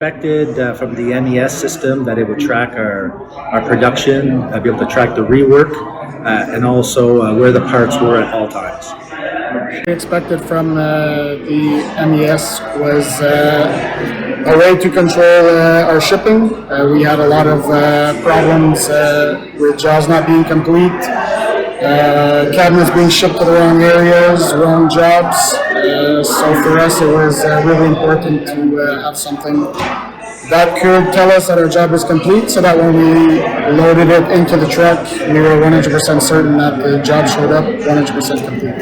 Expected from the MES system that it would track our production, be able to track the rework, and also where the parts were at all times. We expected from the MES was a way to control our shipping. We had a lot of problems with jobs not being complete, cabinets being shipped to the wrong areas, wrong jobs. So for us it was really important to have something that could tell us that our job is complete, so that when we loaded it into the truck, we were 100% certain that the job showed up 100% complete.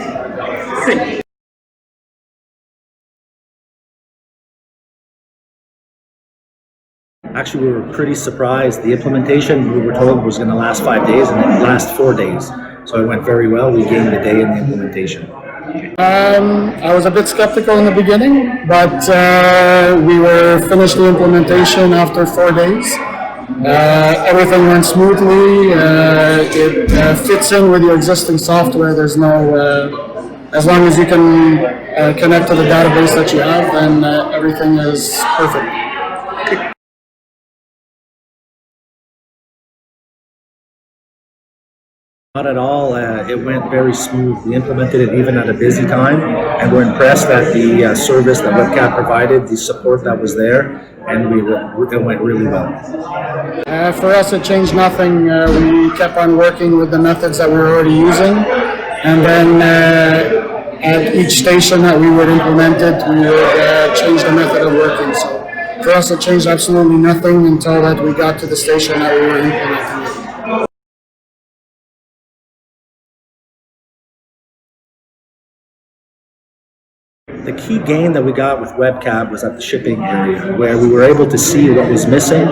Actually, we were pretty surprised. The implementation, we were told, was going to last 5 days, and it lasted 4 days. So it went very well. We gained a day in the implementation. I was a bit skeptical in the beginning, but we were finished the implementation after 4 days. Everything went smoothly. It fits in with your existing software. There's no, as long as you can connect to the database that you have, then everything is perfect. Not at all. It went very smooth. We implemented it even at a busy time, and we're impressed at the service that WebCap provided, the support that was there, and it went really well. For us, it changed nothing. We kept on working with the methods that we were already using, and then at each station that we would implement it, we would change the method of working. So for us, it changed absolutely nothing until that we got to the station that we were implementing it. The key gain that we got with WebCab was at the shipping area, where we were able to see what was missing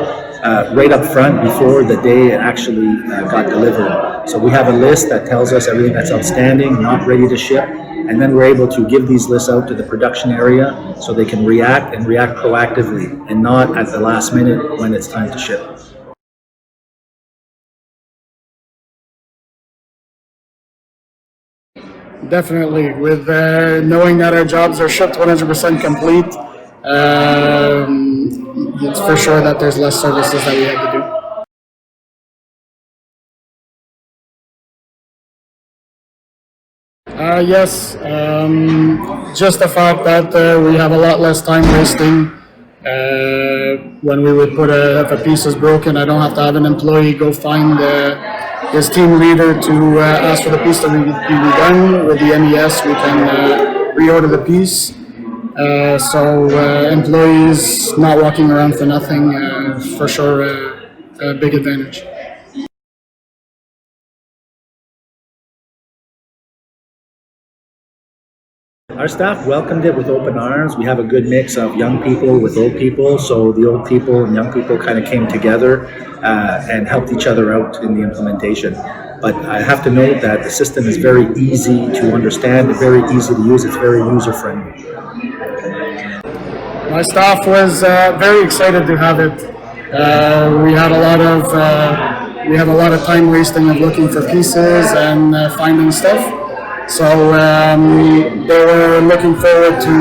right up front before the day it actually got delivered. So we have a list that tells us everything that's outstanding, not ready to ship, and then we're able to give these lists out to the production area so they can react proactively and not at the last minute when it's time to ship. Definitely, with knowing that our jobs are shipped 100% complete, it's for sure that there's less services that we have to do. Yes, just the fact that we have a lot less time wasting. When we would put if a piece is broken, I don't have to have an employee go find his team leader to ask for the piece to be redone. With the MES, we can reorder the piece. So employees not walking around for nothing, for sure a big advantage. Our staff welcomed it with open arms. We have a good mix of young people with old people, so the old people and young people kind of came together and helped each other out in the implementation. But I have to note that the system is very easy to understand, very easy to use, it's very user-friendly. My staff was very excited to have it. We had a lot of time wasting of looking for pieces and finding stuff. So they were looking forward to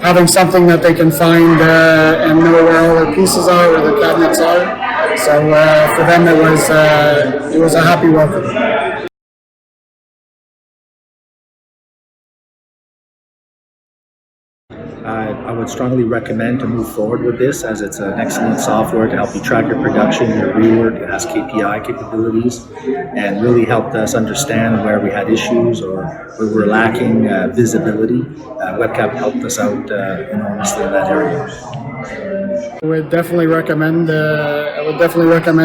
having something that they can find and know where all their pieces are, where the cabinets are. So for them it was a happy welcome. I would strongly recommend to move forward with this, as it's an excellent software to help you track your production, your rework. It has KPI capabilities and really helped us understand where we had issues or where we're lacking visibility. WebCap helped us out enormously in that area. I would definitely recommend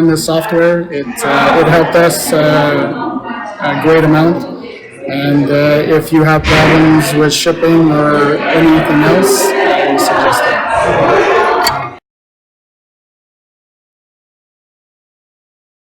this software. It helped us a great amount. And if you have problems with shipping or anything else, I suggest